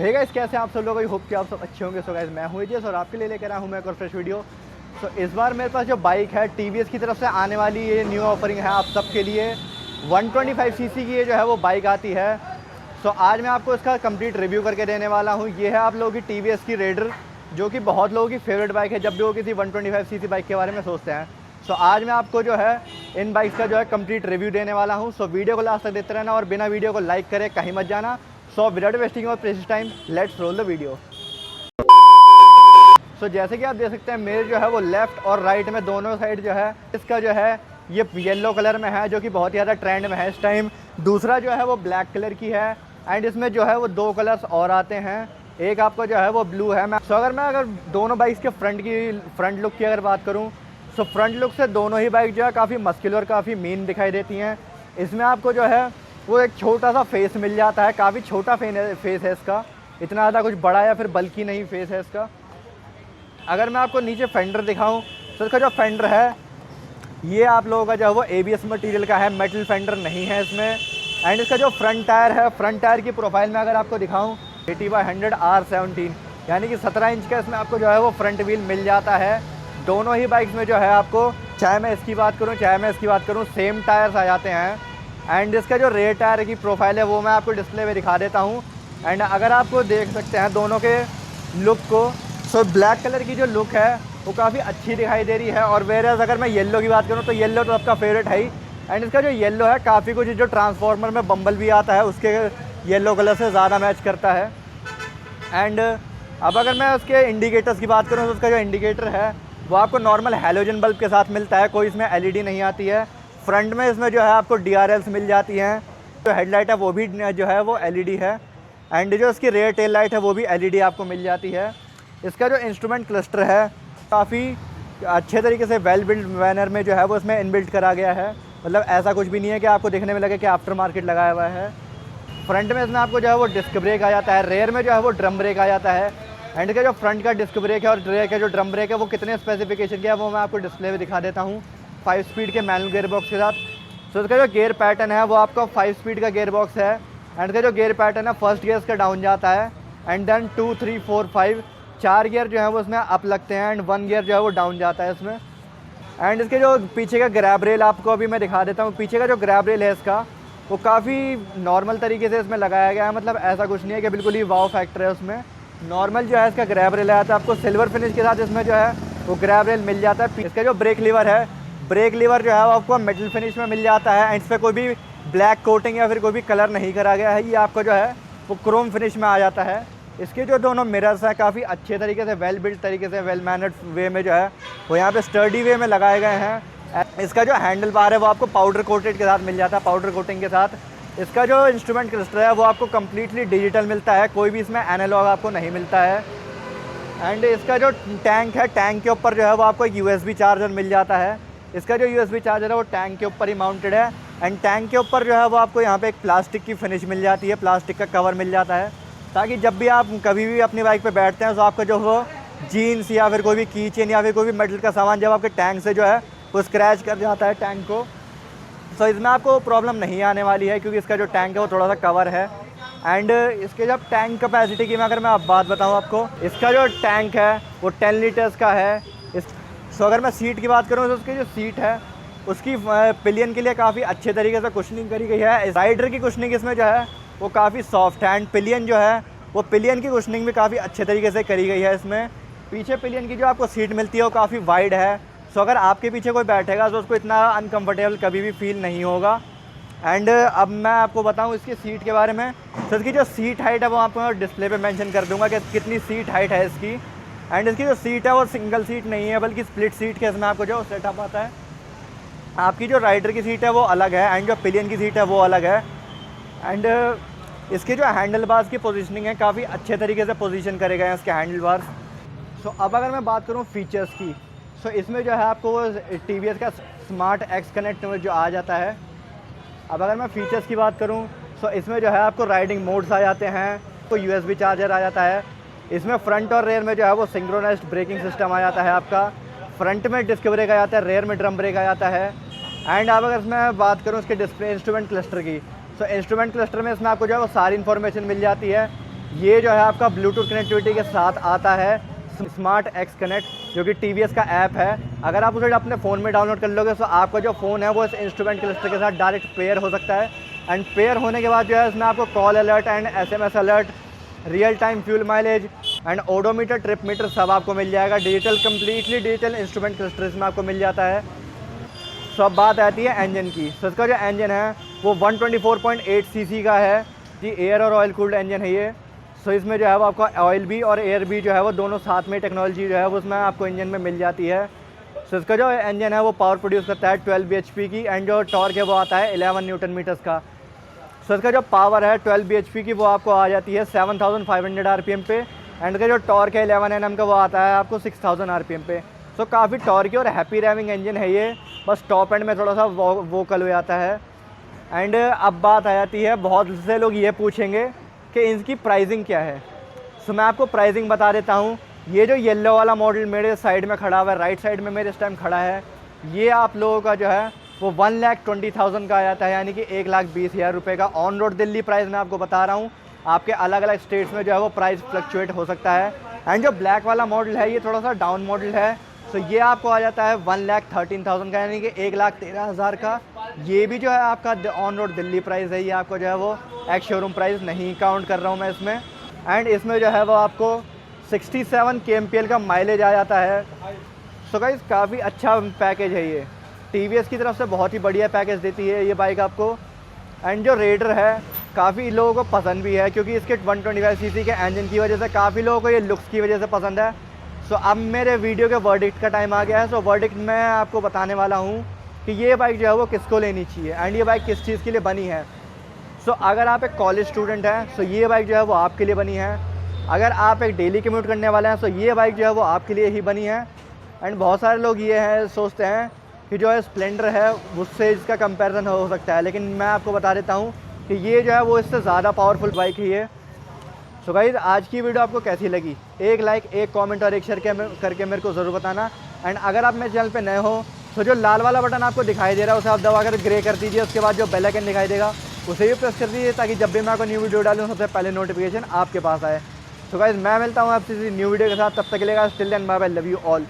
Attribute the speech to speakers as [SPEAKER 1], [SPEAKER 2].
[SPEAKER 1] Hey guys, कैसे आप सब लोग? आई होप कि आप सब अच्छे होंगे। सो गाइस, मैं हूं एजेस और आपके लिए लेकर आया हूं मैं एक और फ्रेश वीडियो। सो इस बार मेरे पास जो बाइक है टीवीएस की तरफ से आने वाली ये न्यू ऑफरिंग है आप सबके लिए। 125 सीसी की ये जो है वो बाइक आती है। सो आज मैं आपको इसका कंप्लीट रिव्यू करके देने वाला हूँ। ये है आप लोगों की टीवीएस की रेडर, जो कि बहुत लोगों की फेवरेट बाइक है जब भी वो किसी 125 सीसी बाइक के बारे में सोचते हैं। सो आज मैं आपको जो है इन बाइक्स का जो है कंप्लीट रिव्यू देने वाला हूँ। सो वीडियो को लास्ट तक देखते रहना और बिना वीडियो को लाइक करे कहीं मत जाना। So without wasting our precious time, let's roll the video. So जैसे कि आप देख सकते हैं मेरे जो है वो लेफ़्ट और राइट में दोनों साइड जो है इसका जो है ये येलो कलर में है, जो कि बहुत ज़्यादा ट्रेंड में है इस टाइम। दूसरा जो है वो ब्लैक कलर की है एंड इसमें जो है वो दो कलर्स और आते हैं। एक आपका जो है वो ब्लू है। अगर दोनों बाइक्स के फ्रंट लुक की अगर बात करूँ, सो फ्रंट लुक से दोनों ही बाइक जो है काफ़ी मस्कुलर, काफ़ी मीन दिखाई देती हैं। इसमें आपको जो है वो एक छोटा सा फेस मिल जाता है, काफ़ी छोटा फेस है इसका, इतना ज़्यादा कुछ बड़ा या फिर बल्कि नहीं फेस है इसका। अगर मैं आपको नीचे फेंडर दिखाऊं तो इसका जो फेंडर है ये आप लोगों का जो है वो ABS मटेरियल का है, मेटल फेंडर नहीं है इसमें। एंड इसका जो फ्रंट टायर है, फ्रंट टायर की प्रोफाइल में अगर आपको दिखाऊं 80/100 R17, यानी कि 17 इंच का इसमें आपको जो है वो फ्रंट व्हील मिल जाता है। दोनों ही बाइक्स में जो है आपको, चाहे मैं इसकी बात करूँ सेम टायर्स आ जाते हैं। एंड इसका जो रेयर टायर की प्रोफाइल है वो मैं आपको डिस्प्ले में दिखा देता हूँ। एंड अगर आपको देख सकते हैं दोनों के लुक को, सो ब्लैक कलर की जो लुक है वो काफ़ी अच्छी दिखाई दे रही है। और वेरेज अगर मैं येलो की बात करूँ तो येलो तो आपका फेवरेट है ही। एंड इसका जो येलो है काफ़ी कुछ जो ट्रांसफॉर्मर में बम्बल भी आता है उसके येलो कलर से ज़्यादा मैच करता है। एंड अब अगर मैं उसके इंडिकेटर्स की बात करूँ तो उसका जो इंडिकेटर है वो आपको नॉर्मल हैलोजन बल्ब के साथ मिलता है, कोई इसमें LED नहीं आती है। फ्रंट में इसमें जो है आपको DRLs मिल जाती हैं। जो हेडलाइट है वो भी जो है वो LED है। एंड जो इसकी रेयर टेल लाइट है वो भी LED आपको मिल जाती है। इसका जो इंस्ट्रूमेंट क्लस्टर है काफ़ी अच्छे तरीके से वेल बिल्ड मैनर में जो है वो इसमें इनबिल्ट करा गया है। मतलब ऐसा कुछ भी नहीं है कि आपको देखने में लगे कि आफ्टर मार्केट लगाया हुआ है। फ्रंट में इसमें आपको जो है वो डिस्क ब्रेक आ जाता है, रेयर में जो है वो ड्रम ब्रेक आ जाता है। एंड का जो फ्रंट का डिस्क ब्रेक है और रेयर का जो ड्रम ब्रेक है वो कितने स्पेसिफिकेशन के है वो मैं आपको डिस्प्ले में दिखा देता हूँ 5 स्पीड के मैनुअल गियर बॉक्स के साथ। सो इसका जो गियर पैटर्न है वो आपका 5 स्पीड का गियर बॉक्स है। एंड का जो गियर पैटर्न है फर्स्ट गियर इसका डाउन जाता है एंड देन 2, 3, 4, 5 4 गियर जो है वो इसमें अप लगते हैं एंड 1 गियर जो है वो डाउन जाता है इसमें। एंड इसके जो पीछे का ग्रैब रेल आपको अभी मैं दिखा देता हूँ। पीछे का जो ग्रैब रेल है इसका वो काफ़ी नॉर्मल तरीके से इसमें लगाया गया है, मतलब ऐसा कुछ नहीं है कि बिल्कुल ही वाव फैक्टर है उसमें। नॉर्मल जो है इसका ग्रैब रेल आता है, आपको सिल्वर फिनिश के साथ इसमें जो है वो ग्रैब रेल मिल जाता है। इसका जो ब्रेक लीवर है, ब्रेक लीवर जो है वो आपको मेटल फिनिश में मिल जाता है। एंड इस पर कोई भी ब्लैक कोटिंग या फिर कोई भी कलर नहीं करा गया है, ये आपका जो है वो क्रोम फिनिश में आ जाता है। इसके जो दोनों मिरर्स हैं काफ़ी अच्छे तरीके से वेल बिल्ड तरीके से वेल मैनर्ड वे में जो है वो यहाँ पे स्टर्डी वे में लगाए गए हैं। इसका जो हैंडल बार है वो आपको पाउडर कोटेड के साथ मिल जाता है, पाउडर कोटिंग के साथ। इसका जो इंस्ट्रूमेंट क्लस्टर है वो आपको कम्प्लीटली डिजिटल मिलता है, कोई भी इसमें एनालॉग आपको नहीं मिलता है। एंड इसका जो टैंक है, टैंक के ऊपर जो है वो आपको एक USB चार्जर मिल जाता है। इसका जो USB चार्जर है वो टैंक के ऊपर ही माउंटेड है। एंड टैंक के ऊपर जो है वो आपको यहाँ पे एक प्लास्टिक की फिनिश मिल जाती है, प्लास्टिक का कवर मिल जाता है, ताकि जब भी आप कभी भी अपनी बाइक पे बैठते हैं तो आपका जो वो जीन्स या फिर कोई भी की चेन या फिर कोई भी मेटल का सामान जब आपके टैंक से जो है वो स्क्रैच कर जाता है टैंक को, तो इसमें आपको प्रॉब्लम नहीं आने वाली है क्योंकि इसका जो टैंक है वो थोड़ा सा कवर है। एंड इसके जब टैंक कैपेसिटी की मैं अगर मैं बात बताऊँ आपको, इसका जो टैंक है वो 10 लीटर्स का है। सो अगर मैं सीट की बात करूँ तो उसकी जो सीट है उसकी पिलियन के लिए काफ़ी अच्छे तरीके से कुशनिंग करी गई है। राइडर की कुशनिंग इसमें जो है वो काफ़ी सॉफ्ट है। एंड पिलियन जो है वो पिलियन की कुशनिंग भी काफ़ी अच्छे तरीके से करी गई है इसमें। पीछे पिलियन की जो आपको सीट मिलती है वो काफ़ी वाइड है। सो अगर आपके पीछे कोई बैठेगा तो उसको इतना अनकंफर्टेबल कभी भी फील नहीं होगा। एंड अब मैं आपको बताऊं इसकी सीट के बारे में, तो इसकी जो सीट हाइट है वो आपको डिस्प्ले पे मेंशन कर दूंगा कि कितनी सीट हाइट है इसकी। एंड इसकी जो सीट है वो सिंगल सीट नहीं है बल्कि स्प्लिट सीट के इसमें आपको जो सेटअप आता है। आपकी जो राइडर की सीट है वो अलग है एंड जो पिलियन की सीट है वो अलग है। एंड इसके जो हैंडल बार्स की पोजीशनिंग है काफ़ी अच्छे तरीके से पोजीशन करे गए हैं इसके हैंडल बार्स। सो अब अगर मैं बात करूँ फीचर्स की, सो इसमें जो है आपको वो TVS का स्मार्ट X कनेक्ट जो आ जाता है। अब अगर मैं फीचर्स की बात करूँ सो इसमें जो है आपको राइडिंग मोड्स आ जाते हैं, तो USB चार्जर आ जाता है। इसमें फ्रंट और रेयर में जो है वो सिंक्रोनाइज्ड ब्रेकिंग सिस्टम आ जाता है आपका। फ्रंट में डिस्क ब्रेक आ जाता है, रेयर में ड्रम ब्रेक आ जाता है। एंड अब अगर मैं बात करूँ इसके डिस्प्ले इंस्ट्रूमेंट क्लस्टर की, सो इंस्ट्रूमेंट क्लस्टर में इसमें आपको जो है वो सारी इन्फॉर्मेशन मिल जाती है। ये जो है आपका ब्लूटूथ कनेक्टिविटी के साथ आता है स्मार्ट एक्स कनेक्ट, जो कि टीवीएस का ऐप है। अगर आप उसे अपने फ़ोन में डाउनलोड कर लोगे तो आपका जो फ़ोन है वो इस इंस्ट्रूमेंट क्लस्टर के साथ डायरेक्ट पेयर हो सकता है। एंड पेयर होने के बाद जो है इसमें आपको call alert and SMS alert, real time fuel mileage and odometer, trip meter सब आपको मिल जाएगा। Digital, completely digital instrument cluster इसमें आपको मिल जाता है। सो अब बात आती है इंजन की। सो इसका जो इंजन है वो 124.8 सीसी का है जी, एयर और ऑयल कूल्ड इंजन है ये। सो इसमें जो है वो आपका ऑयल भी और एयर भी जो है वो दोनों साथ में टेक्नोलॉजी जो है वो उसमें आपको इंजन में मिल जाती है। सो इसका जो इंजन है वो पावर प्रोड्यूस करता है 12 bhp की, एंड जो टॉर्क है वो आता है 11 न्यूटन मीटर्स का। सो इसका जो पावर है 12 bhp की वो आपको आ जाती है 7500 RPM पे, एंड का जो टॉर्क है 11 Nm का वो आता है आपको 6000 RPM पे। सो काफ़ी टॉर्की और हैप्पी रैमिंग इंजन है ये, बस टॉप एंड में थोड़ा सा वोकल हो जाता है। एंड अब बात आ जाती है, बहुत से लोग ये पूछेंगे कि इसकी प्राइसिंग क्या है। सो मैं आपको प्राइसिंग बता देता हूँ। ये जो येलो वाला मॉडल मेरे साइड में खड़ा हुआ है, राइट साइड में मेरे इस टाइम खड़ा है, ये आप लोगों का जो है वो 1,20,000 का आ जाता है, यानी कि 1,20,000 रुपये का ऑन रोड दिल्ली प्राइस मैं आपको बता रहा हूँ। आपके अलग अलग स्टेट्स में जो है वो प्राइस फ्लक्चुएट हो सकता है। एंड जो ब्लैक वाला मॉडल है ये थोड़ा सा डाउन मॉडल है, तो ये आपको आ जाता है 1,13,000 का, यानी कि 1,13,000 का। ये भी जो है आपका ऑन रोड दिल्ली प्राइस है, ये आपको जो है वो एक्स शोरूम प्राइस नहीं काउंट कर रहा हूँ मैं इसमें। एंड इसमें जो है वो आपको 67 kmpl का माइलेज आ जाता है। सो गाइस काफ़ी अच्छा पैकेज है ये, TVS की तरफ से बहुत ही बढ़िया पैकेज देती है ये बाइक आपको। एंड जो रेडर है काफ़ी लोगों को पसंद भी है, क्योंकि इसके 125 सीसी के इंजन की वजह से काफ़ी लोगों को ये लुक्स की वजह से पसंद है। सो अब मेरे वीडियो के वर्डिक्ट का टाइम आ गया है। सो वर्डिक्ट मैं आपको बताने वाला हूँ कि ये बाइक जो है वो किसको लेनी चाहिए एंड ये बाइक किस चीज़ के लिए बनी है। सो अगर आप एक कॉलेज स्टूडेंट हैं तो ये बाइक जो है वो आपके लिए बनी है। अगर आप एक डेली कम्यूट करने वाले हैं तो ये बाइक जो है वो आपके लिए ही बनी है। एंड बहुत सारे लोग ये है सोचते हैं कि जो है स्प्लेंडर है उससे इसका कंपैरिजन हो सकता है, लेकिन मैं आपको बता देता हूँ कि ये जो है वो इससे ज़्यादा पावरफुल बाइक है ये। सो गाइस आज की वीडियो आपको कैसी लगी, एक लाइक, एक कमेंट और एक शेयर करके मेरे को ज़रूर बताना। एंड अगर आप मेरे चैनल पे नए हो तो जो लाल वाला बटन आपको दिखाई दे रहा है उसे आप दबाकर ग्रे कर दीजिए। उसके बाद जो बेल आइकन दिखाई देगा उसे भी प्रेस कर दीजिए, ताकि जब भी मैं आपको न्यू वीडियो डालूँ सबसे पहले नोटिफिकेशन आपके पास आए। सो गाइस मैं मिलता हूँ आपसे न्यू वीडियो के साथ, तब तक के लिए still and bye bye, love you all.